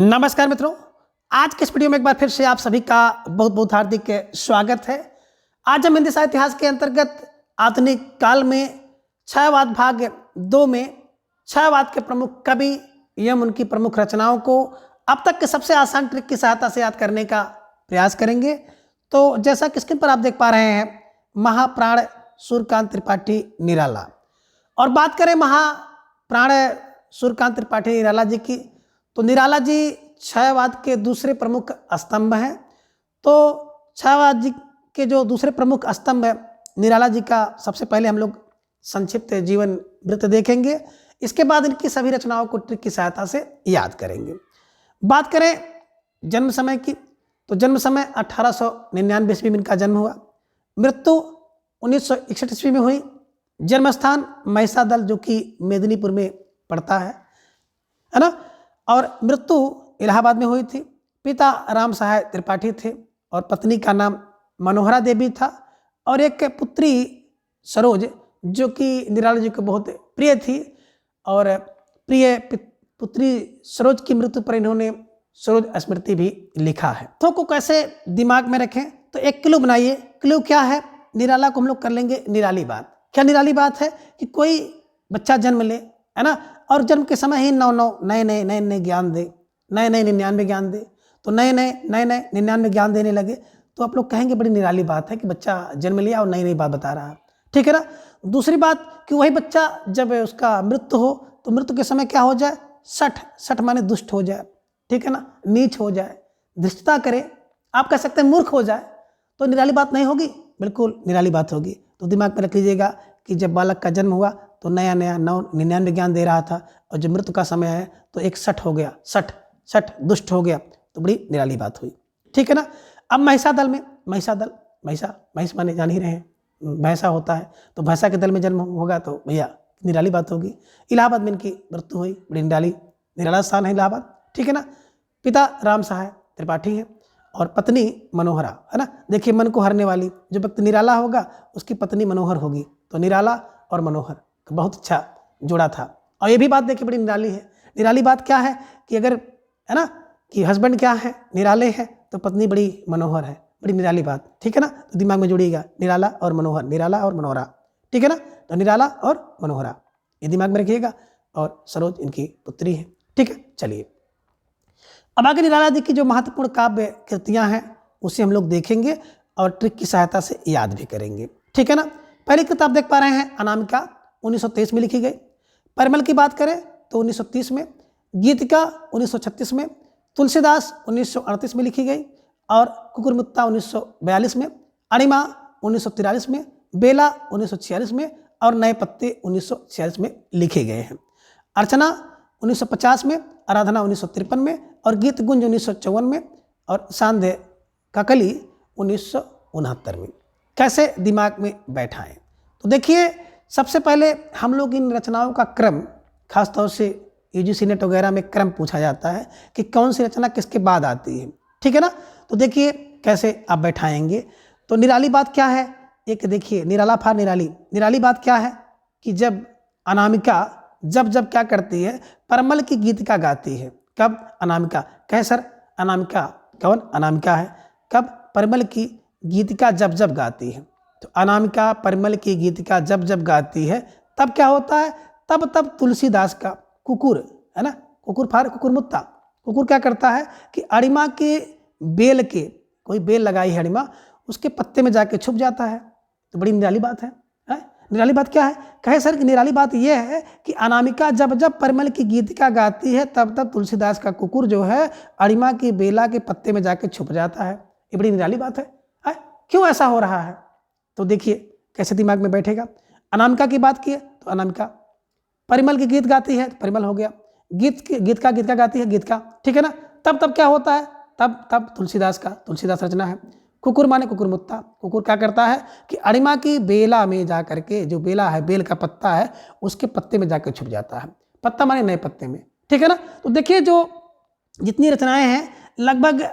नमस्कार मित्रों, आज के इस वीडियो में एक बार फिर से आप सभी का बहुत बहुत हार्दिक स्वागत है। आज हम हिंदी साहित्य इतिहास के अंतर्गत आधुनिक काल में छायावाद भाग 2 में छायावाद के प्रमुख कवि एवं उनकी प्रमुख रचनाओं को अब तक के सबसे आसान ट्रिक की सहायता से याद करने का प्रयास करेंगे। तो जैसा कि स्क्रीन पर आप देख पा रहे हैं, महाप्राण सूर्यकांत त्रिपाठी निराला। और बात करें महाप्राण सूर्यकांत त्रिपाठी निराला जी की, तो निराला जी छायावाद के दूसरे प्रमुख स्तंभ हैं। तो छायावाद जी के जो दूसरे प्रमुख स्तंभ है निराला जी का, सबसे पहले हम लोग संक्षिप्त जीवन वृत्त देखेंगे। इसके बाद इनकी सभी रचनाओं को ट्रिक की सहायता से याद करेंगे। बात करें जन्म समय की, तो जन्म समय 1899 ईस्वी में इनका जन्म हुआ। मृत्यु 1961 ईस्वी में हुई। जन्म स्थान महिषादल, जो कि मेदिनीपुर में पड़ता है ना। और मृत्यु इलाहाबाद में हुई थी। पिता राम सहाय त्रिपाठी थे और पत्नी का नाम मनोहरा देवी था। और एक पुत्री सरोज, जो कि निराला जी को बहुत प्रिय थी। और प्रिय पुत्री सरोज की मृत्यु पर इन्होंने सरोज स्मृति भी लिखा है। तो को कैसे दिमाग में रखें, तो एक क्लू बनाइए। क्लू क्या है? निराला को हम लोग कर लेंगे निराली बात। क्या निराली बात है? कि कोई बच्चा जन्म ले, है ना, और जन्म के समय ही नए नए ज्ञान दे, नए 99 ज्ञान दे। तो नए 99 ज्ञान देने लगे, तो आप लोग कहेंगे बड़ी निराली बात है कि बच्चा जन्म लिया और नई बात बता रहा है। ठीक है ना। दूसरी बात कि वही बच्चा जब उसका मृत्यु हो, तो मृत्यु के समय क्या हो जाए? सठ माने दुष्ट हो जाए। ठीक है ना, नीच हो जाए, धृष्टता करे, आप कह सकते हैं मूर्ख हो जाए। तो निराली बात नहीं होगी? बिल्कुल निराली बात होगी। तो दिमाग में रख लीजिएगा कि जब बालक का जन्म हुआ तो नया 99 ज्ञान दे रहा था, और जब मृत्यु का समय है तो एक सठ हो गया, सठ दुष्ट हो गया, तो बड़ी निराली बात हुई। ठीक है ना। अब महिषादल में, महिष माने जान ही रहे हैं, भैंसा होता है, तो भैंसा के दल में जन्म होगा तो भैया निराली बात होगी। इलाहाबाद में इनकी मृत्यु हुई, बड़ी निराला स्थान है इलाहाबाद। ठीक है ना। पिता राम सहाय त्रिपाठी है और पत्नी मनोहरा, है ना। देखिए, मन को हरने वाली, जो व्यक्ति निराला होगा उसकी पत्नी मनोहर होगी। तो निराला और मनोहर बहुत अच्छा जोड़ा था। और ये भी बात देखिए बड़ी निराली है। निराली बात क्या है कि अगर, है ना, कि हस्बैंड क्या है? निराले हैं, तो पत्नी बड़ी मनोहर है, बड़ी निराली बात। ठीक है ना। तो दिमाग में जुड़िएगा निराला और मनोहर, निराला और मनोहरा। ठीक है ना। तो निराला और मनोहरा ये दिमाग में रखिएगा। और सरोज इनकी पुत्री है। ठीक है। चलिए, अब आगे निराला जी की जो महत्वपूर्ण काव्य कृतियां हैं उसे हम लोग देखेंगे और ट्रिक की सहायता से याद भी करेंगे। ठीक है ना। पहली किताब देख पा रहे हैं अनामिका, 1923 में लिखी गई। परिमल की बात करें तो 1930 में, गीतिका 1936 में, तुलसीदास 1938 में लिखी गई, और कुकुरमुत्ता 1942 में, अणिमा 1943 में, बेला 1946 में, और नए पत्ते 1946 में लिखे गए हैं। अर्चना 1950 में, आराधना 1953 में, और गीत गुंज 1954 में, और सांध्य काकली 1969 में। कैसे दिमाग में बैठाएं? तो देखिए, सबसे पहले हम लोग इन रचनाओं का क्रम, खासतौर से यूजीसी नेट वगैरह में क्रम पूछा जाता है कि कौन सी रचना किसके बाद आती है। ठीक है ना। तो देखिए कैसे आप बैठाएंगे। तो निराली बात क्या है? एक देखिए, निराला फार निराली। निराली बात क्या है कि जब अनामिका जब क्या करती है? परमल की गीतिका गाती है। कब? अनामिका। कहे सर, अनामिका कौन? अनामिका है। कब? परमल की गीतिका जब गाती है। तो अनामिका परिमल की गीतिका जब गाती है, तब क्या होता है? तब तुलसीदास का कुकुर, है ना, कुकुर फार कुकुरमुत्ता, कुकुर क्या करता है कि अणिमा के बेल के, कोई बेल लगाई है अणिमा, उसके पत्ते में जाके छुप जाता है। तो बड़ी निराली बात है। निराली बात क्या है? कहे सर कि निराली बात यह है कि अनामिका जब परिमल की गीतिका गाती है, तब तुलसीदास का कुकुर जो है अणिमा की बेला के पत्ते में जाके छुप जाता है। ये बड़ी निराली बात है। क्यों ऐसा हो रहा है? तो देखिए कैसे दिमाग में बैठेगा। अनामिका की बात की है तो अनामिका, परिमल की गीत गाती है तो परिमल हो गया, गीत का गाती है गीत का। ठीक है ना। तब क्या होता है? तब तुलसीदास रचना है। कुकुर माने कुकुरमुत्ता, कुकुर क्या करता है कि अणिमा की बेला में जा करके, जो बेला है, बेल का पत्ता है, उसके पत्ते में जाकर छुप जाता है। पत्ता माने नए पत्ते में। ठीक है ना। तो देखिए, जो जितनी रचनाएं हैं लगभग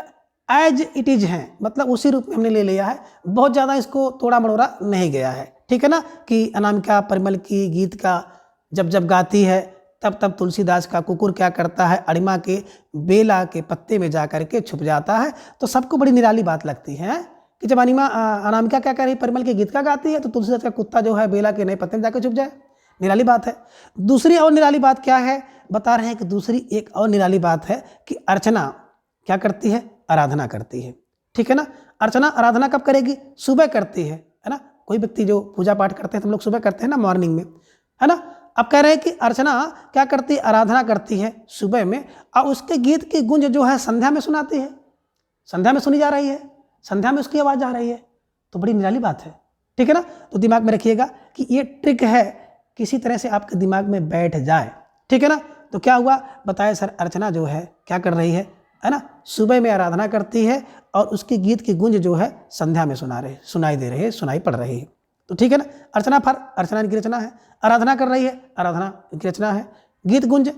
एज इट इज हैं, मतलब उसी रूप में हमने ले लिया है। बहुत ज़्यादा इसको तोड़ा मड़ोड़ा नहीं गया है। ठीक है ना। कि अनामिका परिमल की गीत का जब गाती है तब तब तुलसीदास का कुकुर क्या करता है, अड़िमा के बेला के पत्ते में जा करके छुप जाता है। तो सबको बड़ी निराली बात लगती है कि जब अनामिका क्या कर रही, परिमल के गीत का गाती है, तो तुलसीदास का कुत्ता जो है बेला के नए पत्ते में जाकर छुप जाए। निराली बात है। दूसरी और निराली बात क्या है, बता रहे हैं कि दूसरी एक और निराली बात है कि अर्चना क्या करती है, आराधना करती है। ठीक है ना। अर्चना आराधना कब करेगी, सुबह करती है ना। कोई व्यक्ति जो पूजा पाठ करते हैं, हम लोग सुबह करते हैं ना, मॉर्निंग में, है ना। अब कह रहे हैं कि अर्चना क्या करती है, आराधना करती है सुबह में, और उसके गीत की गूंज जो है संध्या में सुनाती है। संध्या में सुनी जा रही है, संध्या में उसकी आवाज़ आ रही है। तो बड़ी निराली बात है। ठीक है ना। तो दिमाग में रखिएगा कि ये ट्रिक है, किसी तरह से आपके दिमाग में बैठ जाए। ठीक है ना। तो क्या हुआ, बताया सर, अर्चना जो है क्या कर रही है ना, सुबह में आराधना करती है और उसकी गीत की गूंज जो है संध्या में सुनाई दे रही है, सुनाई पड़ रही है। तो ठीक है ना। अर्चना फर अर्चना इनकी रचना है, आराधना कर रही है, आराधना इनकी रचना है। गीत गूंज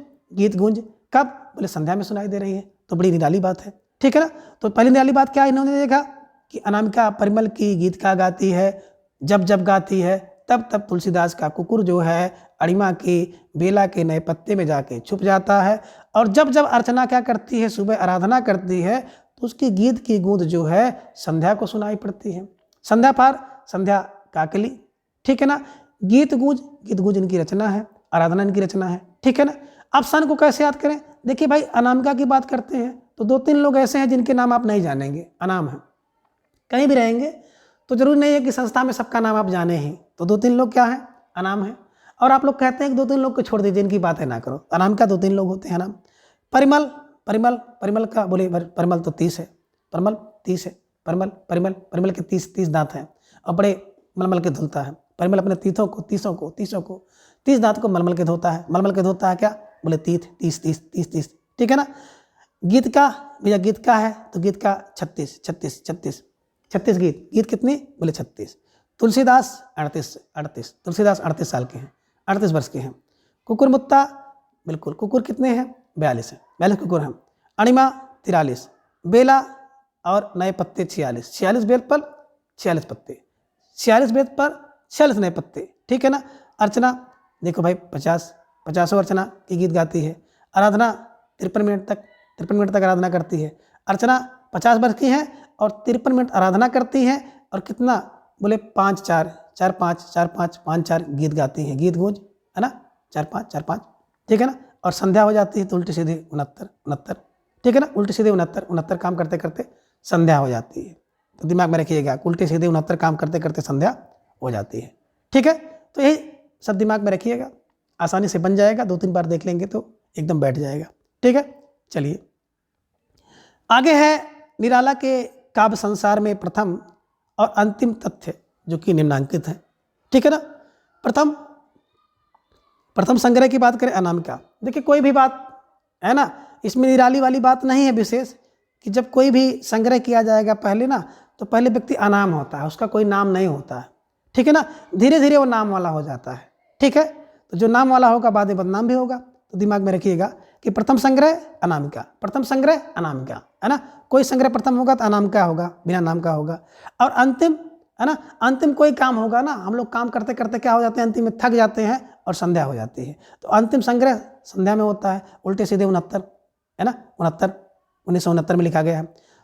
कब, बोले संध्या में सुनाई दे रही है। तो बड़ी निराली बात है। ठीक है ना। तो पहली निराली बात क्या इन्होंने देखा कि अनामिका परिमल की गीत का गाती है, जब जब गाती है तब तब तुलसीदास का कुकुर जो है अड़िमा की बेला के नए पत्ते में जाके छुप जाता है। और जब जब अर्चना क्या करती है, सुबह आराधना करती है, तो उसकी गीत की गूंज जो है संध्या को सुनाई पड़ती है। संध्या पार, संध्या काकली। ठीक है ना। गीत गूंज इनकी रचना है, आराधना इनकी रचना है। ठीक है ना। अब सन को कैसे याद करें, देखिए भाई, अनामिका की बात करते हैं तो 2-3 लोग ऐसे हैं जिनके नाम आप नहीं जानेंगे, अनाम है, कहीं भी रहेंगे तो जरूरी नहीं है कि संस्था में सबका नाम आप जाने ही। तो 2-3 लोग क्या है, अनाम है। और आप लोग कहते हैं कि 2-3 लोग को छोड़ दीजिए, इनकी बातें ना करो। अनामिका 2-3 लोग होते हैं नाम। परिमल का बोले, परिमल तो 30 है, परिमल 30 है, परिमल के 30 दांत हैं और बड़े मलमल के धुलता है। परिमल अपने तीसों को 30 दांत को मलमल के धोता है। मलमल के धोता है क्या, बोले 30। ठीक है ना। गीत का भैया, गीत का है तो गीत का 36 गीत कितने, बोले 36। तुलसीदास 38, तुलसीदास 38 साल के हैं, 38 वर्ष के हैं। कुकुर मुत्ता, बिल्कुल, कुकुर कितने हैं, 42 है, 42 कुकुर हैं। अणिमा 43, बेला और नए पत्ते 46 बेल पर 46 पत्ते, 46 बेल पर 46 नए पत्ते। ठीक है ना। अर्चना देखो भाई, 50 अर्चना की गीत गाती है। आराधना 53 मिनट तक आराधना करती है। अर्चना 50 वर्ष की है और 53 मिनट आराधना करती है। और कितना, बोले 5-4 गीत गाती हैं, गीत गूंज, है ना, 4-5। ठीक है ना। और संध्या हो जाती है तो उल्टे सीधे 69। ठीक है ना। उल्टे सीधे 69 काम करते करते संध्या हो जाती है। तो दिमाग में रखिएगा, उल्टे सीधे 69 काम करते करते संध्या हो जाती है। ठीक है। तो यही सब दिमाग में रखिएगा, आसानी से बन जाएगा। 2-3 बार देख लेंगे तो एकदम बैठ जाएगा। ठीक है। चलिए आगे है निराला के काव्य संसार में प्रथम और अंतिम तथ्य जो कि निम्नांकित है। ठीक है ना। प्रथम संग्रह की बात करें अनामिका, देखिए कोई भी बात है ना, इसमें निराली वाली बात नहीं है विशेष कि जब कोई भी संग्रह किया जाएगा पहले ना, तो पहले व्यक्ति अनाम होता है, उसका कोई नाम नहीं होता है। ठीक है ना। धीरे धीरे वो नाम वाला हो जाता है। ठीक है। तो जो नाम वाला होगा बाद में बदनाम भी होगा। तो दिमाग में रखिएगा कि प्रथम संग्रह अनामिका, है ना। कोई संग्रह प्रथम होगा तो अनामिका होगा, बिना नाम का होगा। और अंतिम, है ना, अंतिम कोई काम होगा ना, हम लोग काम करते करते क्या हो जाते हैं, अंतिम में थक जाते हैं और संध्या हो जाती है। तो अंतिम संग्रह संध्या में होता है, उल्टे सीधे 69, है ना, 1969 में लिखा गया है।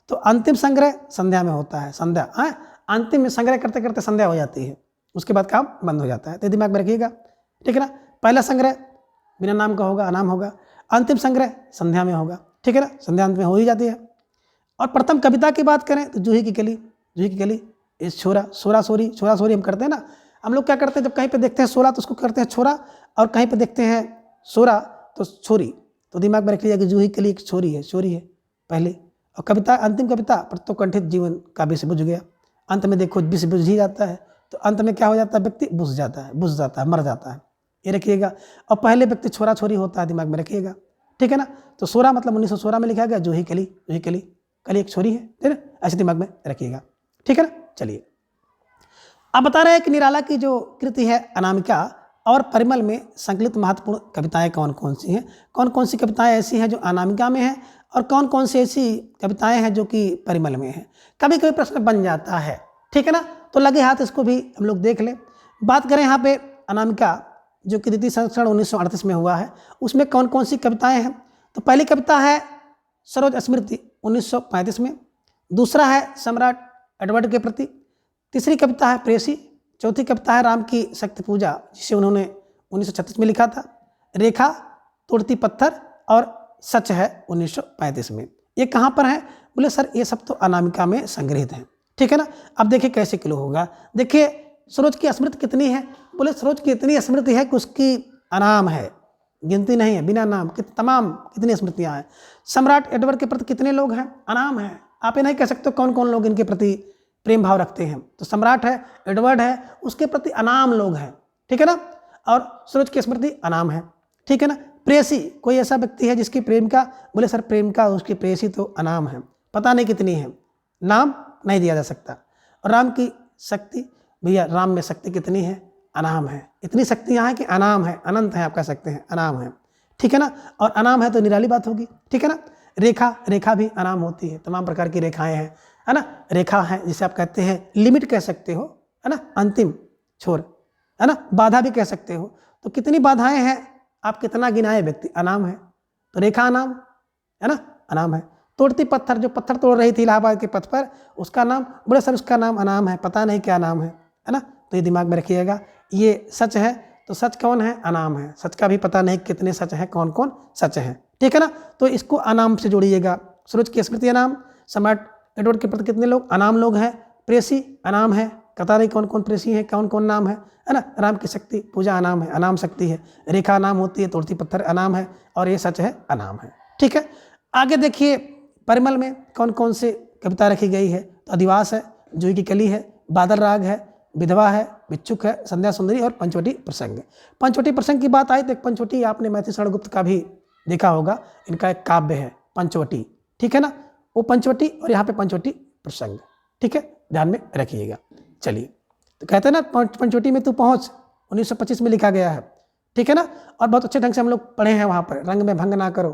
तो अंतिम संग्रह संध्या में होता है, संध्या अंतिम में संग्रह करते करते संध्या हो जाती है, उसके बाद काम बंद हो जाता है। तो दिमाग में रखिएगा। ठीक है ना। पहला संग्रह बिना नाम का होगा, अनाम होगा। अंतिम संग्रह संध्या में होगा। ठीक है ना। संध्या अंत में हो ही जाती है। और प्रथम कविता की बात करें तो जूही की कली, इस छोरा सोरी हम करते हैं ना। हम लोग क्या करते हैं, जब कहीं पे देखते हैं सोरा तो उसको करते हैं छोरा, और कहीं पे देखते हैं सोरा तो छोरी। तो दिमाग में रखिएगा कि जूही कली एक छोरी है पहले। और कविता, अंतिम कविता प्रत्योकंठित जीवन का विष बुझ गया। अंत में देखो विष बुझ ही जाता है, तो अंत में क्या हो जाता है, व्यक्ति बुझ जाता है, मर जाता है। ये रखिएगा। और पहले व्यक्ति छोरा छोरी होता है, दिमाग में रखिएगा। ठीक है ना। तो सोरा मतलब 1916 में लिखा गया, जूही कली एक छोरी है। ठीक है, ऐसे दिमाग में रखिएगा। ठीक है ना। चलिए अब बता रहे हैं कि निराला की जो कृति है अनामिका और परिमल में संकलित महत्वपूर्ण कविताएं कौन कौन सी हैं, कौन कौन सी कविताएं ऐसी हैं जो अनामिका में हैं और कौन कौन सी ऐसी कविताएं हैं जो कि परिमल में हैं। कभी कभी प्रश्न बन जाता है। ठीक है ना। तो लगे हाथ इसको भी हम लोग देख लें। बात करें यहाँ पे अनामिका जो कि द्वितीय संस्करण 1938 में हुआ है, उसमें कौन कौन सी कविताएं हैं? तो पहली कविता है सरोज स्मृति 1935 में, दूसरा है सम्राट एडवर्ड के प्रति, तीसरी कविता है प्रेसी, चौथी कविता है राम की शक्ति पूजा जिसे उन्होंने 1936 में लिखा था, रेखा, तोड़ती पत्थर और सच है 1935 में। ये कहाँ पर है? बोले सर ये सब तो अनामिका में संग्रहित हैं, ठीक है ना। अब देखिए कैसे किलो होगा। देखिए सरोज की स्मृति कितनी है? बोले सरोज की इतनी स्मृति है कि उसकी अनाम है, गिनती नहीं है, बिना नाम तमाम कितनी स्मृतियाँ हैं। सम्राट एडवर्ड के प्रति कितने लोग हैं? अनाम है। आप ये नहीं कह सकते कौन कौन लोग इनके प्रति प्रेम भाव रखते हैं। तो सम्राट है, एडवर्ड है, उसके प्रति अनाम लोग हैं, ठीक है ना। और सरोज की स्मृति अनाम है, ठीक है ना। प्रेसी, कोई ऐसा व्यक्ति है जिसकी प्रेम का, बोले सर प्रेम का उसकी प्रेसी तो अनाम है, पता नहीं कितनी है, नाम नहीं दिया जा सकता। और राम की शक्ति, भैया राम में शक्ति कितनी है? अनाम है। इतनी शक्तियाँ हैं कि अनाम है, अनंत है आप कह सकते हैं, अनाम है, ठीक है ना। और अनाम है तो निराली बात होगी, ठीक है ना। रेखा, रेखा भी अनाम होती है, तमाम प्रकार की रेखाएं हैं, है ना। रेखा है जिसे आप कहते हैं लिमिट कह सकते हो, है ना, अंतिम छोर, है ना। बाधा भी कह सकते हो। तो कितनी बाधाएं हैं, आप कितना गिनाए व्यक्ति, अनाम है। तो रेखा अनाम है ना, अनाम है। तोड़ती पत्थर, जो पत्थर तोड़ रही थी इलाहाबाद के पथ पर, उसका नाम, बोले सर उसका नाम अनाम है, पता नहीं क्या नाम है ना। तो ये दिमाग में रखिएगा। ये सच है, तो सच कौन है? अनाम है। सच का भी पता नहीं कितने सच हैं, कौन कौन सच है, ठीक है ना। तो इसको अनाम से जोड़िएगा। सरोज की स्मृति अनाम, सम्राट एडवर्ड के प्रति कितने लोग? अनाम लोग हैं। प्रेसी अनाम है, पता नहीं कौन कौन प्रेसी है, कौन कौन नाम है ना। राम की शक्ति पूजा अनाम है, अनाम शक्ति है। रेखा अनाम होती है, तोड़ती पत्थर अनाम है, और ये सच है, अनाम है, ठीक है। आगे देखिए परिमल में कौन कौन से कविता रखी गई है। तो अधिवास है, जूही की कली है, बादल राग है, विधवा है, भिक्षुक है, संध्या सुंदरी और पंचवटी प्रसंग। पंचवटी प्रसंग की बात आई तो पंचवटी आपने मैथिली शरण गुप्त का भी देखा होगा, इनका एक काव्य है पंचवटी, ठीक है ना। वो पंचवटी और यहाँ पे पंचवटी प्रसंग, ठीक है, ध्यान में रखिएगा। चलिए, तो कहते हैं ना पंचवटी में तू पहुँच, 1925 में लिखा गया है, ठीक है ना। और बहुत अच्छे ढंग से हम लोग पढ़े हैं वहाँ पर, रंग में भंग ना करो,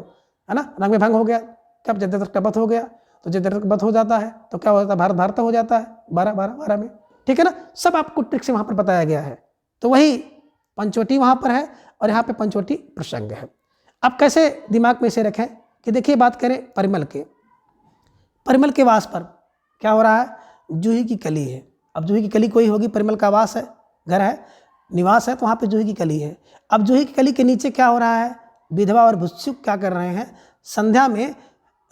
है ना। रंग में भंग हो गया कब? जब तक बत हो गया, तो जब तक बत हो जाता है तो क्या हो जाता है? भारत भारत हो जाता है 12 में, ठीक है ना। सब आपको ट्रिक से वहाँ पर बताया गया है। तो वही पंचवटी वहाँ पर है और यहाँ पे पंचवटी प्रसंग है। अब कैसे दिमाग में इसे रखें कि देखिए बात करें परिमल के, परिमल के वास पर क्या हो रहा है? जूही की कली है। अब जूही की कली कोई होगी, परिमल का वास है, घर है, निवास है, तो वहाँ पे जूही की कली है। अब जूही की कली के नीचे क्या हो रहा है? विधवा और भिक्षुक क्या कर रहे हैं? संध्या में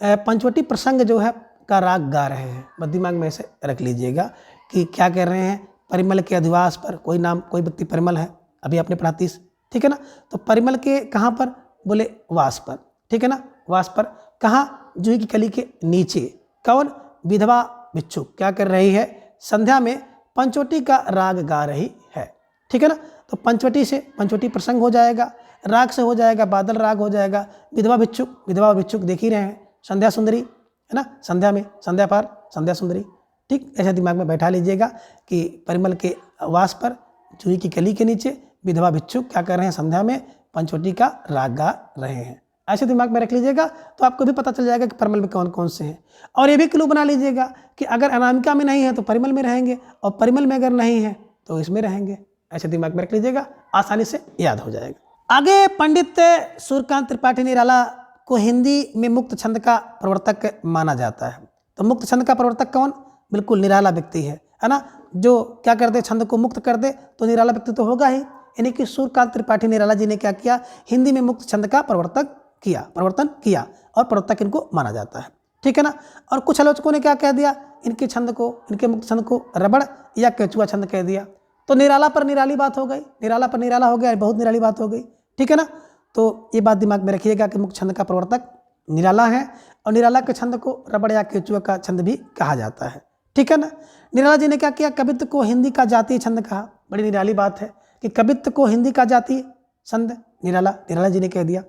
पंचवटी प्रसंग जो है का राग गा रहे हैं। बस दिमाग में ऐसे रख लीजिएगा कि क्या कर रहे हैं। परिमल के अधिवास पर, कोई नाम, कोई व्यक्ति परिमल है, अभी आपने पढ़ा 30, ठीक है ना। तो परिमल के कहाँ पर? बोले वास पर, ठीक है ना। वास पर कहाँ? जूही की कली के नीचे। कौन? विधवा भिक्षुक क्या कर रही है? संध्या में पंचवटी का राग गा रही है, ठीक है ना। तो पंचवटी से पंचवटी प्रसंग हो जाएगा, राग से हो जाएगा बादल राग हो जाएगा, विधवा भिक्षुक, विधवा भिक्षुक देख ही रहे हैं, संध्या सुंदरी है ना, संध्या में संध्या पार संध्या सुंदरी, ठीक। ऐसे दिमाग में बैठा लीजिएगा कि परिमल के वास पर, जूही की कली के नीचे विधवा भिक्षुक क्या कर रहे हैं? संध्या में पंचवटी का राग गा रहे हैं। ऐसे दिमाग में रख लीजिएगा तो आपको भी पता चल जाएगा कि परिमल में कौन कौन से हैं। और ये भी क्लू बना लीजिएगा कि अगर अनामिका में नहीं है तो परिमल में रहेंगे, और परिमल में अगर नहीं है तो इसमें रहेंगे। ऐसे दिमाग में रख लीजिएगा, आसानी से याद हो जाएगा। आगे पंडित सूर्यकांत त्रिपाठी निराला को हिंदी में मुक्त छंद का प्रवर्तक माना जाता है। तो मुक्त छंद का प्रवर्तक कौन? बिल्कुल निराला व्यक्ति है ना। जो क्या कर दे, छंद को मुक्त कर दे, तो निराला व्यक्ति तो होगा ही। यानी कि सूर्यकांत त्रिपाठी निराला जी ने क्या किया? हिंदी में मुक्त छंद का प्रवर्तन किया और प्रवर्तक इनको माना जाता है, ठीक है ना। और कुछ आलोचकों ने क्या कह दिया? इनके छंद को, इनके मुक्त छंद को रबड़ या केचुआ छंद कह दिया। तो निराला पर निराली बात हो गई, निराला पर निराला हो गया, बहुत निराली बात हो गई, ठीक है ना। तो ये बात दिमाग में रखिएगा कि मुक्त छंद का प्रवर्तक निराला है, और निराला के छंद को रबड़ या केचुआ का छंद भी कहा जाता है, ठीक है ना। निराला जी ने क्या किया? कवित्व को हिंदी का जातीय छंद कहा। बड़ी निराली बात है कि कवित्व को हिंदी का जातीय छंद निराला जी ने कह दिया।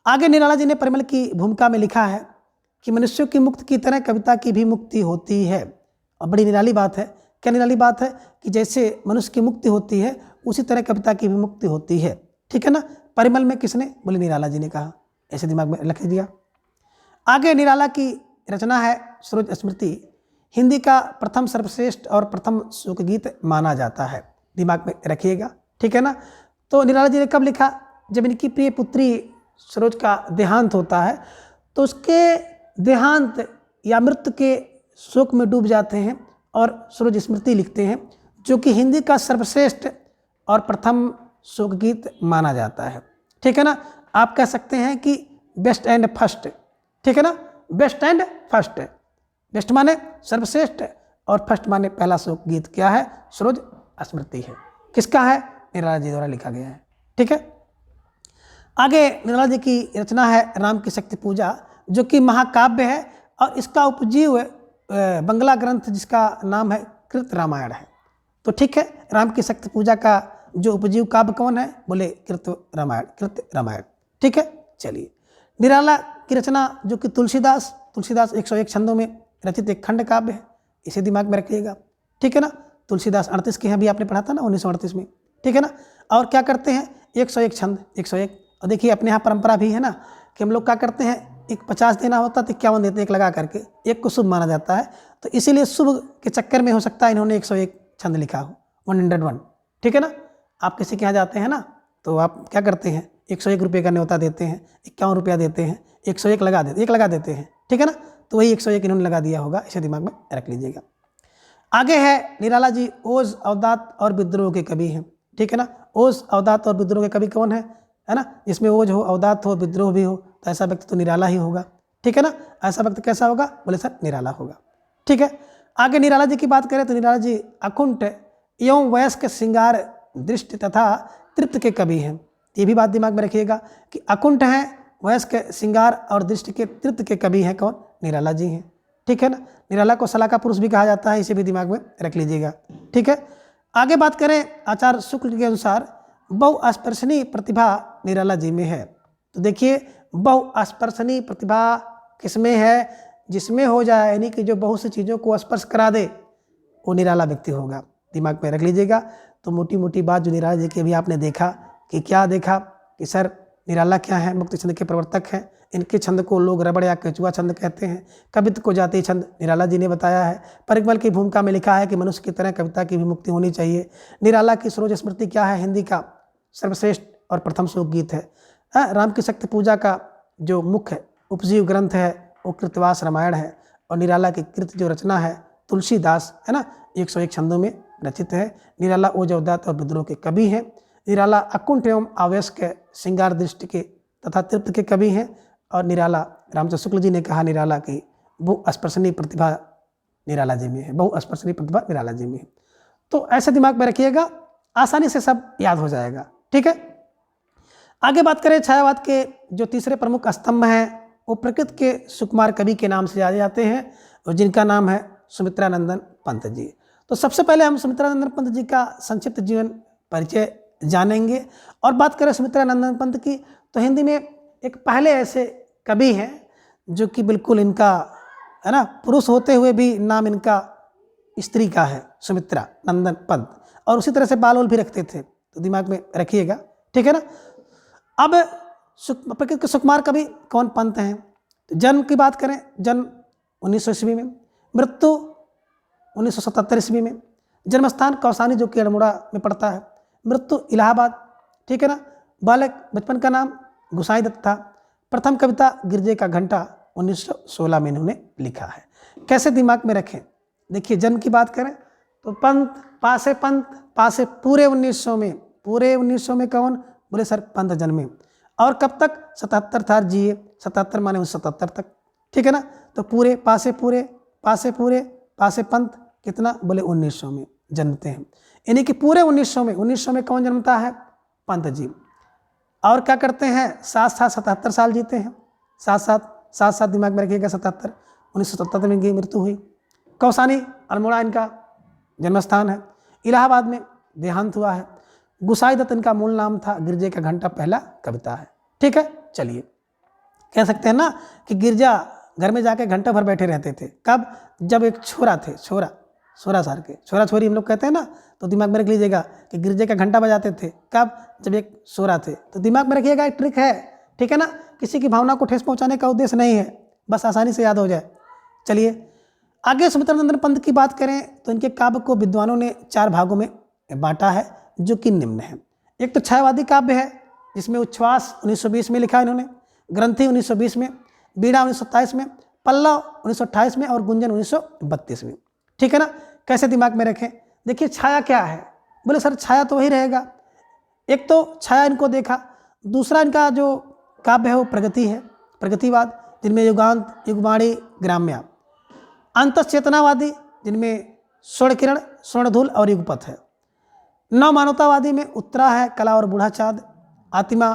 आगे निराला जी ने परिमल की भूमिका में लिखा है कि मनुष्यों की मुक्ति की तरह कविता की भी मुक्ति होती है। और बड़ी निराली बात है। क्या निराली बात है? कि जैसे मनुष्य की मुक्ति होती है उसी तरह कविता की भी मुक्ति होती है, ठीक है ना। परिमल में किसने? बोले निराला जी ने कहा। ऐसे दिमाग में रख दिया। आगे निराला की रचना है सरोज स्मृति, हिंदी का प्रथम सर्वश्रेष्ठ और प्रथम शोकगीत माना जाता है। दिमाग में रखिएगा, ठीक है ना। तो निराला जी ने कब लिखा? जब इनकी प्रिय पुत्री सरोज का देहांत होता है, तो उसके देहांत या मृत्यु के शोक में डूब जाते हैं और सरोज स्मृति लिखते हैं, जो कि हिंदी का सर्वश्रेष्ठ और प्रथम शोक गीत माना जाता है। ठीक है ना, आप कह सकते हैं कि बेस्ट एंड फर्स्ट। ठीक है ना, बेस्ट एंड फर्स्ट। बेस्ट माने सर्वश्रेष्ठ और फर्स्ट माने पहला शोक गीत क्या है? सरोज स्मृति है। किसका है? निराला जी द्वारा लिखा गया है। ठीक है, आगे निराला जी की रचना है राम की शक्ति पूजा, जो कि महाकाव्य है और इसका उपजीव बंगला ग्रंथ जिसका नाम है कृत रामायण है। तो ठीक है, राम की शक्ति पूजा का जो उपजीव काव्य कौन है? बोले कृत रामायण। ठीक है, चलिए निराला की रचना जो कि तुलसीदास 101 छंदों में रचित एक खंड काव्य है, इसे दिमाग में रखिएगा। ठीक है ना, तुलसीदास 38 के हैं, अभी आपने पढ़ा था ना 1938 में। ठीक है ना, और क्या करते हैं? 101 छंद 101। और देखिए अपने यहाँ परंपरा भी है ना कि हम लोग क्या करते हैं, एक 50 देना होता तो 51 देते हैं, एक लगा करके, एक को शुभ माना जाता है, तो इसीलिए शुभ के चक्कर में हो सकता है इन्होंने 101 छंद लिखा हो, 101। ठीक है ना, आप किसी के यहाँ जाते हैं ना तो आप क्या करते हैं, 101 रुपये का न्योता देते हैं, 51 रुपया देते हैं, 101 लगा देते हैं। ठीक है ना, तो वही 101 इन्होंने लगा दिया होगा, इसे दिमाग में रख लीजिएगा। आगे है निराला जी ओज अवदात और विद्रोह के कवि हैं। ठीक है ना, ओज अवदात और विद्रोह के कवि कौन है ना, जिसमें ओज हो, अवदात हो, विद्रोह भी हो, तो ऐसा व्यक्ति तो निराला ही होगा। ठीक है ना, ऐसा व्यक्ति कैसा होगा? बोले सर निराला होगा। ठीक है, आगे निराला जी की बात करें तो निराला जी अकुंठ एवं वयस्क श्रृंगार दृष्टि तथा तृप्त के कवि हैं। ये भी बात दिमाग में रखिएगा कि अकुंठ हैं, वयस्क श्रृंगार और दृष्टि के तृप्त के कवि हैं कौन? निराला जी हैं। ठीक है ना, निराला को सलाह का पुरुष भी कहा जाता है, इसे भी दिमाग में रख लीजिएगा। ठीक है, आगे बात करें आचार्य शुक्ल के अनुसार बहुस्पर्शनीय प्रतिभा निराला जी में है। तो देखिए बहुस्पर्शनीय प्रतिभा किसमें है? जिसमें हो जाए, यानी कि जो बहुत सी चीज़ों को स्पर्श करा दे, वो निराला व्यक्ति होगा। दिमाग में रख लीजिएगा। तो मोटी मोटी बात जो निराला जी की अभी आपने देखा कि क्या देखा कि सर निराला क्या है? मुक्ति छंद के प्रवर्तक हैं। इनके छंद को लोग रबड़ या केचुआ छंद कहते हैं। कवित्व को जाति छंद निराला जी ने बताया है। परिकमल की भूमिका में लिखा है कि मनुष्य की तरह कविता की भी मुक्ति होनी चाहिए। निराला की सरोज स्मृति क्या है? हिंदी का सर्वश्रेष्ठ और प्रथम शोक गीत है। राम की शक्ति पूजा का जो मुख्य उपजीव ग्रंथ है वो कृतवास रामायण है। और निराला की कृत जो रचना है तुलसीदास है ना, 101 छंदों में रचित है। निराला ओज अवदात और विद्रोह के कवि हैं। निराला अकुंठ एवं आवयस्क श्रृंगार दृष्टि के तथा तृप्त के कवि हैं। और निराला रामचंद्र शुक्ल जी ने कहा निराला की बहुस्पर्शनीय प्रतिभा निराला जी में है, बहुस्पर्शनीय प्रतिभा निराला जी में है। तो ऐसे दिमाग में रखिएगा, आसानी से सब याद हो जाएगा। ठीक है, आगे बात करें छायावाद के जो तीसरे प्रमुख स्तंभ हैं वो प्रकृति के सुकुमार कवि के नाम से जाने जाते हैं और जिनका नाम है सुमित्रानंदन पंत जी। तो सबसे पहले हम सुमित्रानंदन पंत जी का संक्षिप्त जीवन परिचय जानेंगे। और बात करें सुमित्रानंदन पंत की तो हिंदी में एक पहले ऐसे कवि हैं जो कि बिल्कुल इनका है ना पुरुष होते हुए भी नाम इनका स्त्री का है, सुमित्रा नंदन पंत। और उसी तरह से बाल भी रखते थे, तो दिमाग में रखिएगा। ठीक है ना, अब प्रकृति के सुकुमार कवि कौन? पंत हैं। तो जन्म की बात करें, जन्म 1900 ईस्वी में, मृत्यु 1977 ईस्वी में। जन्मस्थान कौसानी जो कि अल्मोड़ा में पड़ता है, मृत्यु इलाहाबाद। ठीक है ना, बालक बचपन का नाम गुसाई दत्त था। प्रथम कविता गिरजे का घंटा 1916 में इन्होंने लिखा है। कैसे दिमाग में रखें? देखिए जन्म की बात करें तो पंत पासे पूरे 1900 में, पूरे 1900 में कौन? बोले सर पंत जन्मे। और कब तक? 77 था जिए, 77 माने 1977 तक। ठीक है ना, तो पूरे पासे पंत कितना? बोले 1900 में जन्मते हैं। यानी कि पूरे 1900 में कौन जन्मता है? पंत जी। और क्या करते हैं? साथ 77 साल जीते हैं। साथ दिमाग में रखिएगा 77। 1977 में इनकी मृत्यु हुई। कौसानी अल्मोड़ा इनका जन्मस्थान है। इलाहाबाद में देहांत हुआ है। गुसाई दत्त इनका मूल नाम था। गिरजे का घंटा पहला कविता है। ठीक है, चलिए कह सकते हैं ना कि गिरजा घर में जाके घंटा भर बैठे रहते थे। कब? जब एक छोरा थे, छोरा सार के, छोरा छोरी हम लोग कहते हैं ना, तो दिमाग में रख लीजिएगा कि गिरजे का घंटा बजाते थे। कब? जब एक छोरा थे। तो दिमाग में रखिएगा, एक ट्रिक है। ठीक है ना, किसी की भावना को ठेस पहुंचाने का उद्देश्य नहीं है, बस आसानी से याद हो जाए। चलिए आगे सुमित्रानंदन पंत की बात करें तो इनके काव्य को विद्वानों ने 4 भागों में बांटा है जो कि निम्न है। एक तो छायावादी काव्य है जिसमें उच्छ्वास 1920 में लिखा है इन्होंने, ग्रंथि 1920 में, बीड़ा 1927 में, पल्लव 1928 में और गुंजन 1932 में। ठीक है ना। कैसे दिमाग में रखें? देखिए छाया क्या है, बोले सर छाया तो वही रहेगा। एक तो छाया इनको देखा, दूसरा इनका जो काव्य है वो प्रगति है, प्रगतिवाद, जिनमें युगांत, युगवाणी, ग्राम्या। अंतश्चेतनावादी जिनमें स्वर्ण किरण, स्वर्णधूल और युगपथ है। नव मानवतावादी में उत्तरा है, कला और बूढ़ा चाँद, आतिमा,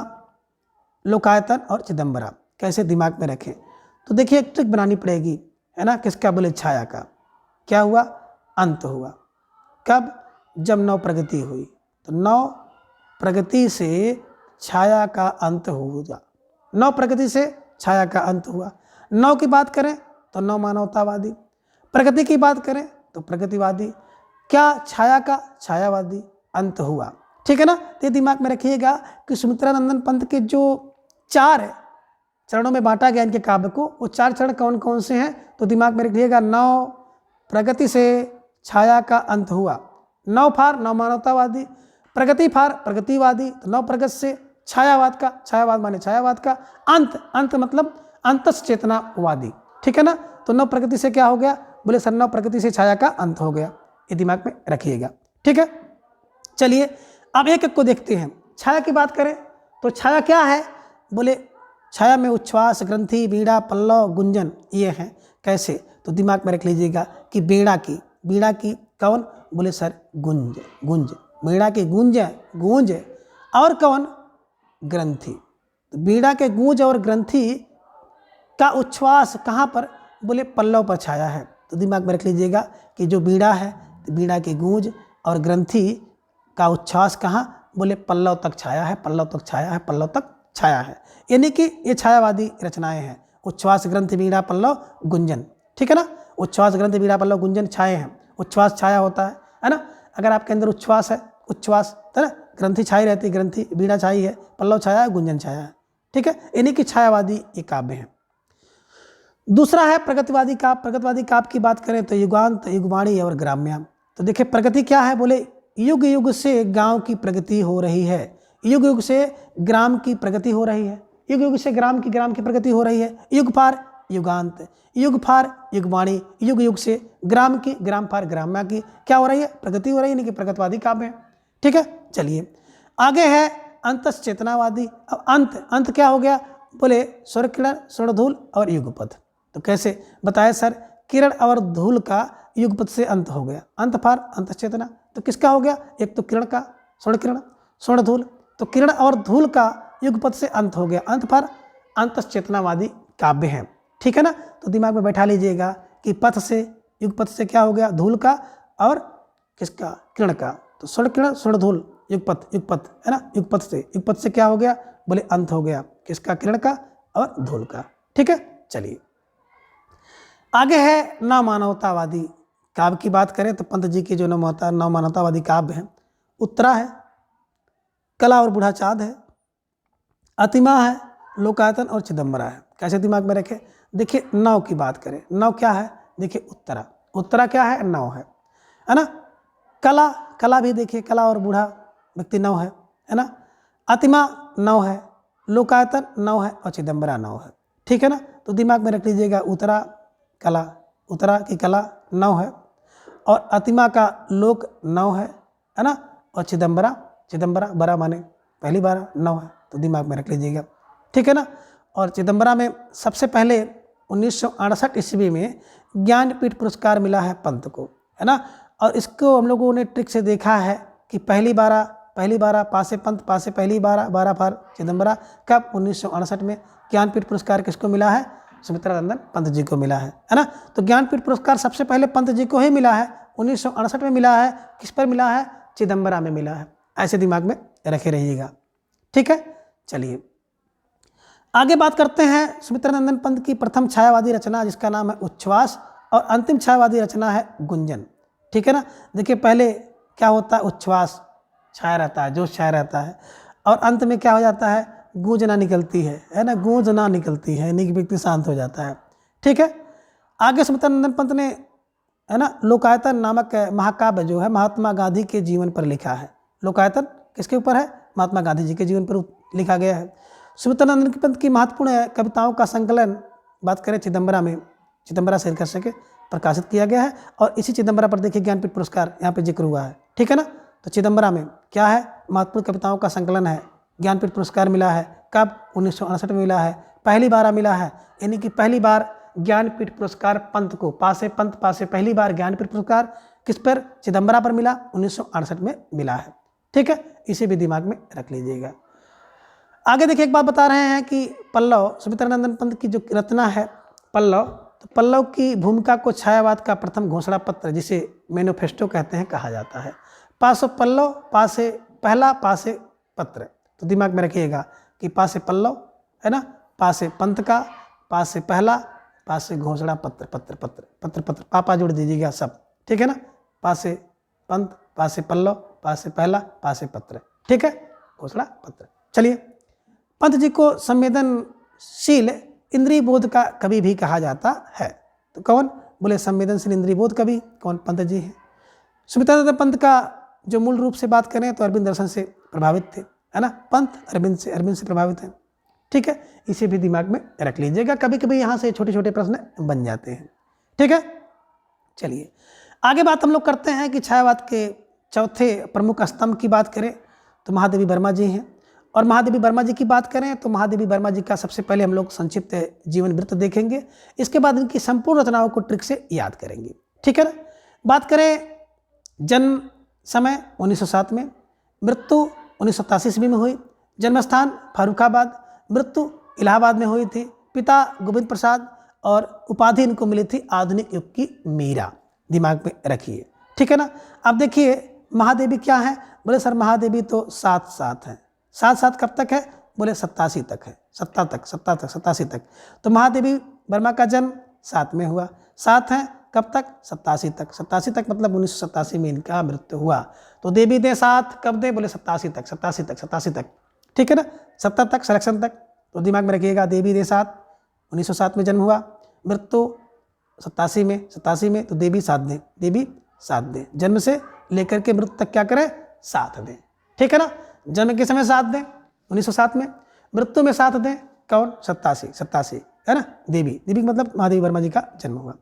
लोकायतन और चिदंबरा। कैसे दिमाग में रखें? तो देखिए एक ट्रिक बनानी पड़ेगी, है ना। किसका? बोले छाया का। क्या हुआ? अंत हुआ। कब? जब नव प्रगति हुई। तो नव प्रगति से छाया का अंत हुआ, नव प्रगति से छाया का अंत हुआ। नव की बात करें तो नव मानवतावादी, प्रगति की बात करें तो प्रगतिवादी, क्या छाया का? छायावादी, अंत हुआ। ठीक है ना। तो दिमाग में रखिएगा कि सुमित्रानंदन पंत के जो 4 चरणों में बांटा गया इनके काव्य को, वो 4 चरण कौन कौन से हैं? तो दिमाग में रखिएगा, नव प्रगति से छाया का अंत हुआ, नव फार नव मानवतावादी, प्रगति फार प्रगतिवादी, तो नव प्रगति से छायावाद का, छायावाद माने छायावाद का, अंत, अंत मतलब अंतश्चेतनावादी। ठीक है ना। तो नव प्रगति से क्या हो गया? बोले सर नव प्रगति से छाया का अंत हो गया। ये दिमाग में रखिएगा। ठीक है। चलिए अब एक एक को देखते हैं। छाया की बात करें तो छाया क्या है? बोले छाया में उच्छ्वास, ग्रंथि, बीड़ा, पल्लव, गुंजन ये हैं। कैसे? तो दिमाग में रख लीजिएगा कि बीड़ा की कौन? बोले सर गुंज, गुंज, बीड़ा की गूंज, गूंज। और कौन? ग्रंथि। तो बीड़ा के गूंज और ग्रंथि का उच्छ्वास कहाँ पर? बोले पल्लव पर छाया है। तो दिमाग में रख लीजिएगा कि जो बीड़ा है, तो बीड़ा की गूंज और ग्रंथि का उच्छ्वास कहाँ? बोले पल्लव तक छाया है, पल्लव तक छाया है, पल्लव तक छाया है। यानी कि ये छायावादी रचनाएं हैं। उच्छ्वास, ग्रंथि, बीड़ा, पल्लव, गुंजन। ठीक है ना। उच्छ्वास, ग्रंथि, बीड़ा, पल्लव, गुंजन छाए हैं। उच्छ्वास छाया होता है ना। अगर आपके अंदर उच्छ्वास है, उच्छ्वास है ना, ग्रंथि छाई रहती है, ग्रंथि, बीड़ा छाई है, पल्लव छाया है, गुंजन छाया है। ठीक है। यानी कि छायावादी ये काव्य है। दूसरा है प्रगतिवादी काव्य। प्रगतिवादी काव्य की बात करें तो युगांत, युगवाणी और ग्राम्या। तो देखिए प्रगति क्या है? बोले युग युग से गांव की प्रगति हो रही है, युग युग से ग्राम की प्रगति हो रही है, युग युग से ग्राम की प्रगति हो रही है। युग फार युगांत, युग फार युगवाणी, युग युग से ग्राम की, ग्राम फार ग्राम्या की क्या हो रही है? प्रगति हो रही है। यानी कि प्रगतिवादी काव्य है। ठीक है। चलिए आगे है अंतश्चेतनावादी। अब अंत क्या हो गया? बोले स्वर किरण, स्वर्णधूल और युगपथ। तो कैसे बताए सर? किरण और धूल का युगपथ से अंत हो गया, अंत फार अंतश्चेतना। तो किसका हो गया? एक तो किरण का, स्वर्ण किरण, स्वर्णधूल। तो किरण और धूल का युगपथ से अंत हो गया, अंत फार अंतश्चेतनावादी काव्य है। ठीक है ना। तो दिमाग में बैठा लीजिएगा कि पथ से, युगपथ से क्या हो गया? धूल का और किसका? किरण का। तो स्वर्ण किरण, स्वर्णधूल, युगपथ, युगपथ है ना। युगपथ से क्या हो गया? बोले अंत हो गया। किसका? किरण का और धूल का। ठीक है। चलिए आगे है नव मानवतावादी काव्य की बात करें तो पंत जी के जो नव मानवतावादी काव्य हैं, उत्तरा है, कला और बूढ़ा चाँद है, अतिमा है, लोकायतन और चिदंबरा है। कैसे दिमाग में रखें? देखिए नव की बात करें, नव क्या है? देखिए उत्तरा क्या है? नव है ना। कला भी देखिए, कला और बूढ़ा व्यक्ति नव है ना। अतिमा नव है, लोकायतन नव है और चिदंबरा नव है। ठीक है ना। तो दिमाग में रख लीजिएगा उत्तरा की कला नव है और अतिमा का लोक नव है ना। और चिदंबरा बरा माने पहली बार नव है। तो दिमाग में रख लीजिएगा। ठीक है ना। और चिदंबरा में सबसे पहले 1968 ईस्वी में ज्ञानपीठ पुरस्कार मिला है पंत को, है ना। और इसको हम लोगों ने ट्रिक से देखा है कि पहली बारा पासे पंत, पासे पहली बारा फार चिदंबरा। कब? 1968 में। ज्ञानपीठ पुरस्कार किसको मिला है? सुमित्रानंदन पंत जी को मिला है ना। तो ज्ञानपीठ पुरस्कार सबसे पहले पंत जी को ही मिला है, 1968 में मिला है। किस पर मिला है? चिदंबरा में मिला है। ऐसे दिमाग में रखे रहिएगा। ठीक है। चलिए आगे बात करते हैं सुमित्रानंदन पंत की प्रथम छायावादी रचना जिसका नाम है उच्छ्वास, और अंतिम छायावादी रचना है गुंजन। ठीक है ना। देखिए पहले क्या होता है? उच्छ्वास छाया रहता है, जोश छाया रहता है, और अंत में क्या हो जाता है? गूंजना निकलती है ना, गूंजना निकलती है, यानी कि व्यक्ति शांत हो जाता है। ठीक है। आगे सुमित्रानंदन पंत ने, है ना, लोकायतन नामक महाकाव्य जो है महात्मा गांधी के जीवन पर लिखा है। लोकायतन किसके ऊपर है? महात्मा गांधी जी के जीवन पर लिखा गया है। सुमित्रानंद पंत की महत्वपूर्ण कविताओं का संकलन बात करें चिदम्बरा शहर से प्रकाशित किया गया है, और इसी चिदम्बरा पर देखिए ज्ञानपीठ पुरस्कार यहाँ पे जिक्र हुआ है, ठीक है ना। तो चिदम्बरा में क्या है, महत्वपूर्ण कविताओं का संकलन है, ज्ञानपीठ पुरस्कार मिला है, कब 1968 में मिला है, पहली बार मिला है, यानी कि पहली बार ज्ञानपीठ पुरस्कार पंत को, पासे पहली बार ज्ञानपीठ पुरस्कार किस पर, चिदम्बरा पर मिला, 1968 में मिला है, ठीक है। इसे भी दिमाग में रख लीजिएगा। आगे देखिए एक बात बता रहे हैं कि पल्लव, सुमित्रानंद पंत की जो रचना है पल्लव, तो पल्लव की भूमिका को छायावाद का प्रथम घोषणा पत्र, जिसे मैनिफेस्टो कहते हैं, कहा जाता है। पासो पल्लव, पासे पहला, पासे पत्र, तो दिमाग में रखिएगा कि पासे पल्लव है ना, पासे पंत का, पासे पहला, पासे घोषणा पत्र, पत्र पापा जोड़ दीजिएगा सब, ठीक है ना। पासे पंत, पासे पल्लव, पासे पहला, पासे पत्र, ठीक है, घोषणा पत्र। चलिए, पंत जी को संवेदनशील इंद्रिय बोध का कवि भी कहा जाता है। तो कौन, बोले संवेदनशील इंद्रिय बोध कवि कौन, पंत जी हैं। सुमित्रानंद पंत का जो मूल रूप से बात करें तो अरविंद दर्शन से प्रभावित थे, है ना, पंत अरविंद से प्रभावित हैं, ठीक है। इसे भी दिमाग में रख लीजिएगा, कभी कभी यहाँ से छोटे छोटे प्रश्न बन जाते हैं, ठीक है। चलिए आगे बात हम लोग करते हैं कि छायावाद के चौथे प्रमुख स्तंभ की बात करें तो महादेवी वर्मा जी हैं, और महादेवी वर्मा जी की बात करें तो महादेवी वर्मा जी का सबसे पहले हम लोग संक्षिप्त जीवन वृत्त देखेंगे, इसके बाद इनकी संपूर्ण रचनाओं को ट्रिक से याद करेंगे, ठीक है ना। बात करें जन्म समय 1907 में, मृत्यु 1987 ईस्वी में हुई, जन्मस्थान फर्रुखाबाद, मृत्यु इलाहाबाद में हुई थी, पिता गोविंद प्रसाद, और उपाधि इनको मिली थी आधुनिक युग की मीरा, दिमाग में रखिए, ठीक है ना। अब देखिए महादेवी क्या है, बोले सर महादेवी तो 7 है, 7 कब तक है, बोले 87 तक है, 87 तक। तो महादेवी वर्मा का जन्म 7 में हुआ, 7 है कब तक, 87 तक मतलब 1987 में इनका मृत्यु हुआ। तो देवी दे 7 कब दे, बोले 87 तक, ठीक है ना, 70 तक सिलेक्शन तक। तो दिमाग में रखिएगा देवी दे 7, 1907 में जन्म हुआ, मृत्यु 87 में, तो देवी 7 दें, जन्म से लेकर के मृत्यु तक क्या करें, 7 दें, ठीक है ना। जन्म के समय 7 दें 1907 में, मृत्यु में 7 दें, कौन, 87 है ना, देवी मतलब महादेवी वर्मा जी का जन्म हुआ,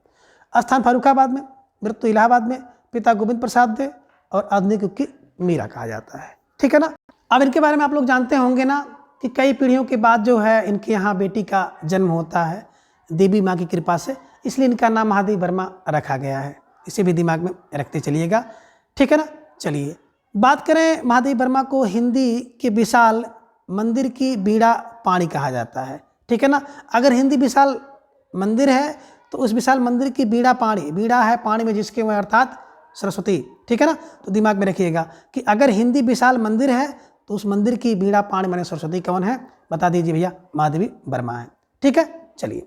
स्थान फर्रुखाबाद में, मृत्यु इलाहाबाद में, पिता गोविंद प्रसाद दे, और आधुनिक युग की मीरा कहा जाता है, ठीक है ना। अब इनके बारे में आप लोग जानते होंगे ना कि कई पीढ़ियों के बाद जो है इनके यहाँ बेटी का जन्म होता है देवी माँ की कृपा से, इसलिए इनका नाम महादेवी वर्मा रखा गया है, इसे भी दिमाग में रखते चलिएगा, ठीक है ना। चलिए बात करें महादेवी वर्मा को हिंदी के विशाल मंदिर की बीड़ा पाणी कहा जाता है, ठीक है ना। अगर हिंदी विशाल मंदिर है तो उस विशाल मंदिर की बीड़ा पाणी, बीड़ा है पानी में जिसके वह अर्थात सरस्वती, ठीक है ना। तो दिमाग में रखिएगा कि अगर हिंदी विशाल मंदिर है तो उस मंदिर की बीड़ा पाणी माने सरस्वती कौन है, बता दीजिए भैया, महादेवी वर्मा है, ठीक है। चलिए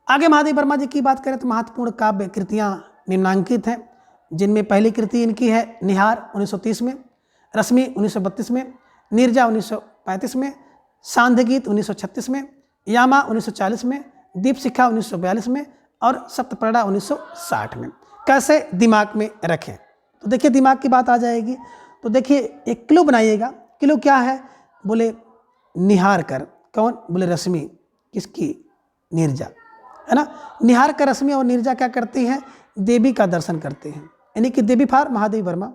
आगे महादेवी वर्मा जी की बात करें तो महत्वपूर्ण काव्य कृतियाँ निम्नांकित हैं, जिनमें पहली कृति इनकी है निहार 1930 में, रश्मि 1932 में, नीरजा 1935 में, सांध्य गीत 1936 में, यामा 1940 में, दीप शिखा 1942 में, और सप्तपर्णा 1960 में। कैसे दिमाग में रखें, तो देखिए दिमाग की बात आ जाएगी। तो देखिए एक क्लू बनाइएगा, क्लू क्या है, बोले निहार कर, कौन, बोले रश्मि, किसकी, नीरजा, है ना। निहार कर रश्मि और नीरजा क्या करती हैं, देवी का दर्शन करते हैं, यानी कि देवी फार महादेवी वर्मा,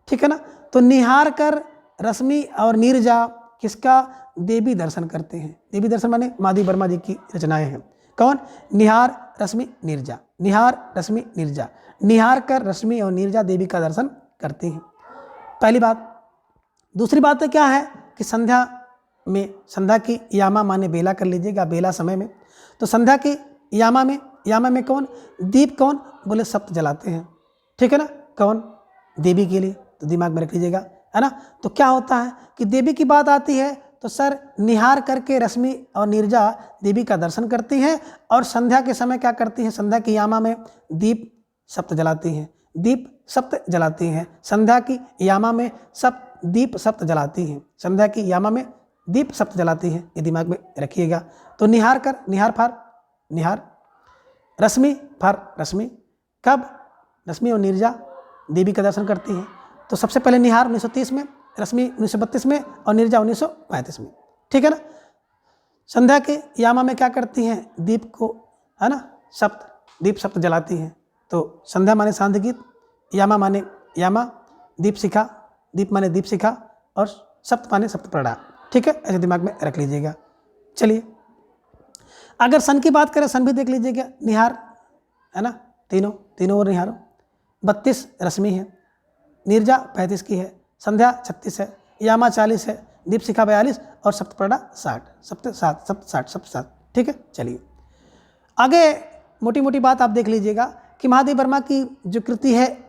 ठीक है ना। तो निहार कर रश्मि और नीरजा किसका, देवी दर्शन करते हैं, देवी दर्शन माने महादेवी वर्मा जी की रचनाएं हैं, कौन, निहार रश्मि नीरजा, निहार रश्मि नीरजा, निहार कर रश्मि और नीरजा देवी का दर्शन करते हैं, पहली बात। दूसरी बात क्या है कि संध्या में, संध्या की यामा माने बेला कर लीजिएगा, बेला समय में, तो संध्या की यामा में कौन, दीप कौन, बोले सप्त जलाते हैं, ठीक है ना, कौन, देवी के लिए, तो दिमाग में रख लीजिएगा, है ना। तो क्या होता है कि देवी की बात आती है तो सर निहार करके रश्मि और नीरजा देवी का दर्शन करती हैं, और संध्या के समय क्या करती हैं, संध्या की यामा में दीप सप्त जलाती हैं, दीप सप्त जलाती हैं, संध्या की यामा में दीप सप्त जलाती हैं, संध्या की यामा में दीप सप्त जलाती हैं, ये दिमाग में रखिएगा। तो निहार कर, निहार फार निहार, रश्मि फार रश्मि, कब, रश्मि और नीरजा देवी का दर्शन करती हैं। तो सबसे पहले निहार 1930 में, रश्मि 1932 में और नीरजा 1935 में। ठीक है ना। संध्या के यामा में क्या करती हैं, दीप को, है ना, दीप सप्त जलाती हैं। तो संध्या माने सांध्य गीत, यामा माने यामा, दीप शिखा, दीप माने दीप शिखा, और सप्त माने सप्तप्रड़ा। ठीक है, ऐसे दिमाग में रख लीजिएगा। चलिए अगर सन की बात करें, सन भी देख लीजिएगा, निहार, है ना, तीनों और निहारो। 32 रश्मि है, नीरजा 35 की है, संध्या 36 है, यामा 40 है, दीप शिखा 42 और सप्तप्रड़ा 60। ठीक है। चलिए आगे मोटी मोटी बात आप देख लीजिएगा कि महादेव वर्मा की जो कृति है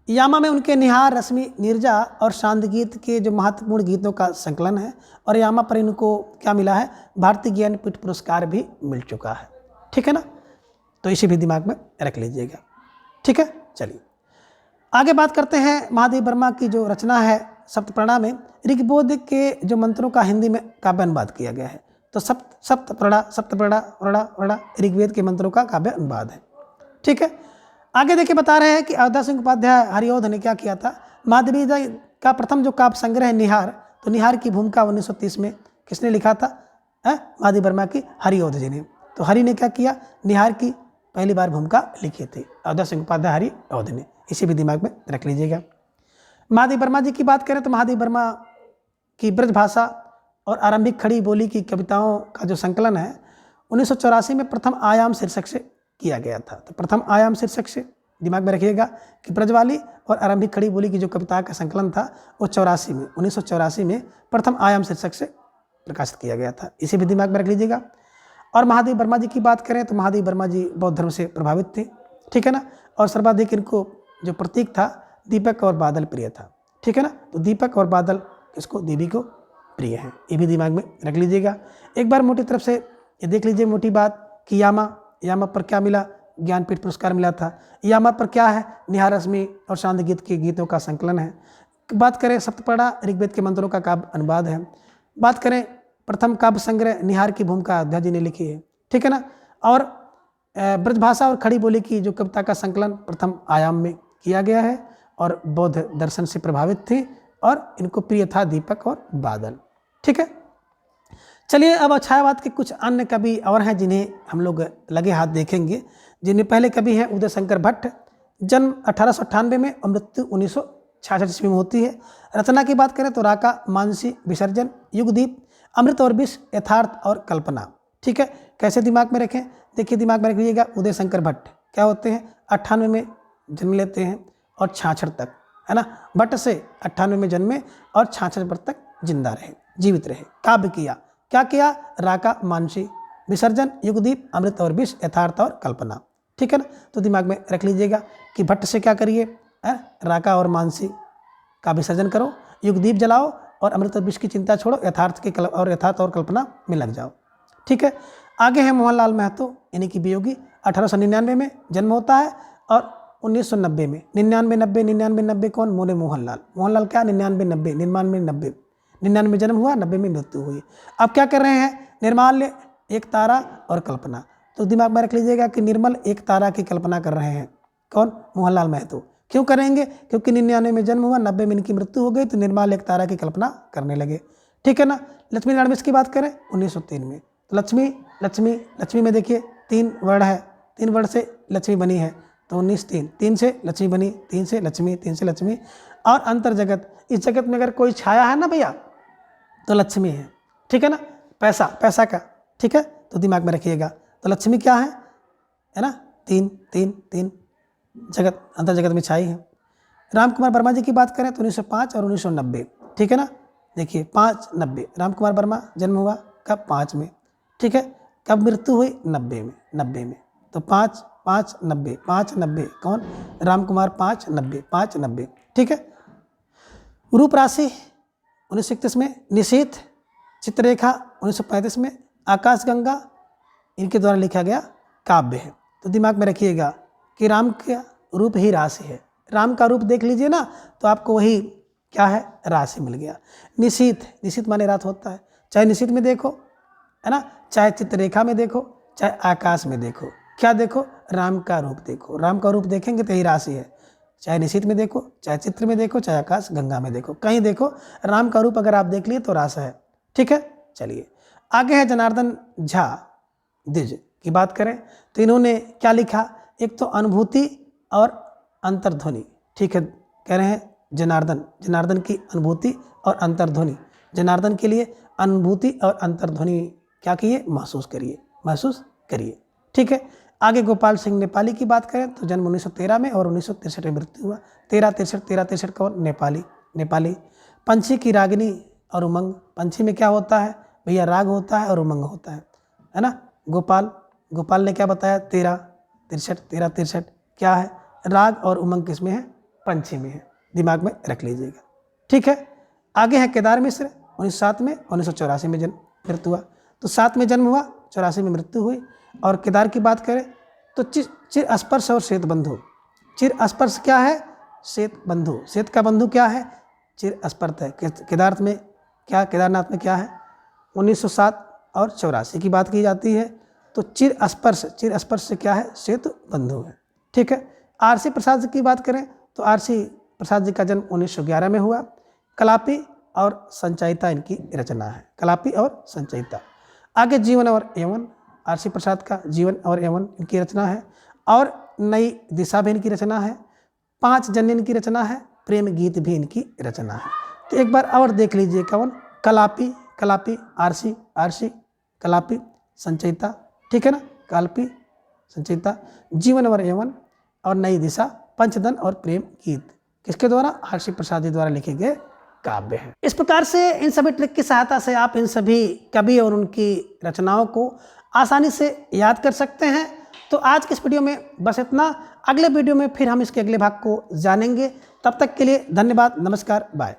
यामा में उनके निहार, रश्मि, नीरजा और शांत गीत के जो महत्वपूर्ण गीतों का संकलन है, और यामा पर इनको क्या मिला है, भारतीय ज्ञानपीठ पुरस्कार भी मिल चुका है। ठीक है ना, तो इसे भी दिमाग में रख लीजिएगा। ठीक है। चलिए आगे बात करते हैं महादेव वर्मा की जो रचना है सप्तप्रड़ा में ऋग्वेद के जो मंत्रों का हिंदी में काव्य अनुवाद किया गया है। तो सप्तप्रड़ा ऋग्वेद के मंत्रों का काव्य अनुवाद है। ठीक है। आगे देखिए बता रहे हैं कि अयोध्या सिंह उपाध्याय हरिऔध ने क्या किया था, माधवी का प्रथम जो काव्य संग्रह है निहार, तो निहार की भूमिका 1930 में किसने लिखा था, महादेव वर्मा की हरिऔध जी ने। तो हरि ने क्या किया, निहार की पहली बार भूमिका लिखी थी अयोध्या सिंह उपाध्याय हरिऔध ने। इसे भी दिमाग में रख लीजिएगा। महादेव वर्मा जी की बात करें तो महादेव वर्मा की ब्रज भाषा और आरंभिक खड़ी बोली की कविताओं का जो संकलन है 1984 में प्रथम आयाम शीर्षक से किया गया था। तो प्रथम आयाम शीर्षक से दिमाग में रखिएगा कि ब्रजवाली और आरंभिक खड़ी बोली की जो कविता का संकलन था वो 1984 में प्रथम आयाम शीर्षक से प्रकाशित किया गया था। इसे भी दिमाग में रख लीजिएगा। और महादेव वर्मा जी की बात करें तो महादेव वर्मा जी बौद्ध धर्म से प्रभावित थे। ठीक है ना। और सर्वाधिक इनको जो प्रतीक था दीपक और बादल प्रिय था। ठीक है ना। तो दीपक और बादल किसको, देवी को प्रिय है। ये भी दिमाग में रख लीजिएगा। एक बार मोटी तरफ से ये देख लीजिए मोटी बात कि यामा पर क्या मिला, ज्ञानपीठ पुरस्कार मिला था। यामा पर क्या है, निहार, रश्मि और शांत गीत के गीतों का संकलन है। बात करें सप्तप्रड़ा ऋग्वेद के मंत्रों का काव्य अनुवाद है। बात करें प्रथम काव्य संग्रह निहार की भूमिका अयोध्या जी ने लिखी है। ठीक है ना। और ब्रजभाषा और खड़ी बोली की जो कविता का संकलन प्रथम आयाम में किया गया है और बौद्ध दर्शन से प्रभावित थी और इनको प्रिय था दीपक और बादल। ठीक है। चलिए अब छायावाद के कुछ अन्य कवि और हैं जिन्हें हम लोग लगे हाथ देखेंगे। जिनमें पहले कवि हैं उदय शंकर भट्ट, जन्म 1898 में और मृत्यु 1966 ईस्वी में होती है। रचना की बात करें तो राका, मानसी, विसर्जन, युगदीप, अमृत और विष, यथार्थ और कल्पना। ठीक है। कैसे दिमाग में रखें, देखिए दिमाग में रखिएगा। उदय शंकर भट्ट क्या होते हैं, 98 में जन्म लेते हैं और 66 तक, है ना। भट्ट से 98 में जन्मे और 66 वर्ष तक जिंदा रहे, जीवित रहे। काव्य किया, क्या किया, राका, मानसी, विसर्जन, युगदीप, अमृत और विष, यथार्थ और कल्पना। ठीक है ना। तो दिमाग में रख लीजिएगा कि भट्ट से क्या करिए, राका और मानसी का विसर्जन करो, युगदीप जलाओ और अमृत और विष की चिंता छोड़ो, यथार्थ और कल्पना में लग जाओ। ठीक है। आगे है मोहनलाल महतो, यानी कि वियोगी। 1899 में जन्म होता है और 1990 में 99 कौन, मोहनलाल क्या 99 जन्म हुआ, 90 में मृत्यु हुई। अब क्या कर रहे हैं, निर्माल्य, एक तारा और कल्पना। तो दिमाग में रख लीजिएगा कि निर्मल एक तारा की कल्पना कर रहे हैं कौन, मोहनलाल महतो। क्यों करेंगे, क्योंकि 99 में जन्म हुआ, 90 में इनकी मृत्यु हो गई, तो निर्मल एक तारा की कल्पना करने लगे। ठीक है ना। लक्ष्मी नारायण मिश्र की बात करें 1903 में, तो लक्ष्मी में देखिए 3 वर्ण है, 3 वर्ण से लक्ष्मी बनी है, तो 19 से लक्ष्मी बनी, 3 से लक्ष्मी। और अंतर जगत, इस जगत में अगर कोई छाया है ना भैया तो लक्ष्मी है। ठीक है ना। पैसा का, ठीक है। तो दिमाग में रखिएगा, तो लक्ष्मी क्या है ना, 3 जगत, अंतर जगत में छाई है। राम कुमार वर्मा जी की बात करें तो 1905 और 1990। ठीक है ना। देखिए 5-90 राम कुमार वर्मा जन्म हुआ कब, 5 में। ठीक है। कब मृत्यु हुई, 90 में। तो 5-90 कौन, राम कुमार, 5-90। ठीक है। रूप राशि 1931 में, निशीथ, चित्ररेखा 1935 में, आकाशगंगा इनके द्वारा लिखा गया काव्य है। तो दिमाग में रखिएगा कि राम का रूप ही राशि है। राम का रूप देख लीजिए ना तो आपको वही क्या है, राशि मिल गया। निशीथ माने रात होता है, चाहे निशीथ में देखो, है ना, चाहे चित्ररेखा में देखो, चाहे आकाश में देखो, क्या देखो, राम का रूप देखो। राम का रूप देखेंगे तो यही राशि है। चाहे निशीथ में देखो, चाहे चित्र में देखो, चाहे आकाश गंगा में देखो, कहीं देखो राम का रूप अगर आप देख लिए तो रास है। ठीक है, चलिए आगे है जनार्दन झा द्विज की बात करें तो इन्होंने क्या लिखा, एक तो अनुभूति और अंतर्ध्वनि। ठीक है, कह रहे हैं जनार्दन की अनुभूति और अंतर्ध्वनि, जनार्दन के लिए अनुभूति और अंतर्ध्वनि क्या कीजिए, महसूस करिए। ठीक है, आगे गोपाल सिंह नेपाली की बात करें तो जन्म 1913 में और 1963 में मृत्यु हुआ। 1363 कौन, नेपाली। पंछी की रागिनी और उमंग, पंछी में क्या होता है भैया, राग होता है और उमंग होता है ना। गोपाल ने क्या बताया, 1363 क्या है, राग और उमंग किसमें है, पंछी में है, दिमाग में रख लीजिएगा। ठीक है, आगे है केदार मिश्र 1907 में 1984 में मृत्यु हुआ। तो 7 में जन्म हुआ, 84 में मृत्यु हुई। और केदार की बात करें तो चिर स्पर्श और श्वेत बंधु। चिर स्पर्श क्या है, श्वेत बंधु, श्वेत का बंधु क्या है, चिर स्पर्श है। केदारनाथ में क्या है, 1907 और 84 की बात की जाती है। तो चिर स्पर्श से क्या है, श्वेत बंधु है। ठीक है, आरसी प्रसाद जी की बात करें तो आरसी प्रसाद जी का जन्म 1911 में हुआ। कलापी और संचयिता इनकी रचना है, कलापी और संचयिता। आगे जीवन और यवन, आरसी प्रसाद का जीवन और यवन इनकी रचना है। और नई दिशा भी इनकी रचना है। 5 जन्य इनकी रचना है। प्रेम गीत भी इनकी रचना है। तो एक बार और देख लीजिए कौन, कलापी आरसी कलापी संचयिता। ठीक है ना, कलापी संचयिता, जीवन और यवन और नई दिशा, पंचदन और प्रेम गीत किसके द्वारा, आरसी प्रसाद जी द्वारा लिखे गए काव्य हैं। इस प्रकार से इन सभी ट्रिक की सहायता से आप इन सभी कवि और उनकी रचनाओं को आसानी से याद कर सकते हैं। तो आज के इस वीडियो में बस इतना। अगले वीडियो में फिर हम इसके अगले भाग को जानेंगे। तब तक के लिए धन्यवाद, नमस्कार, बाय।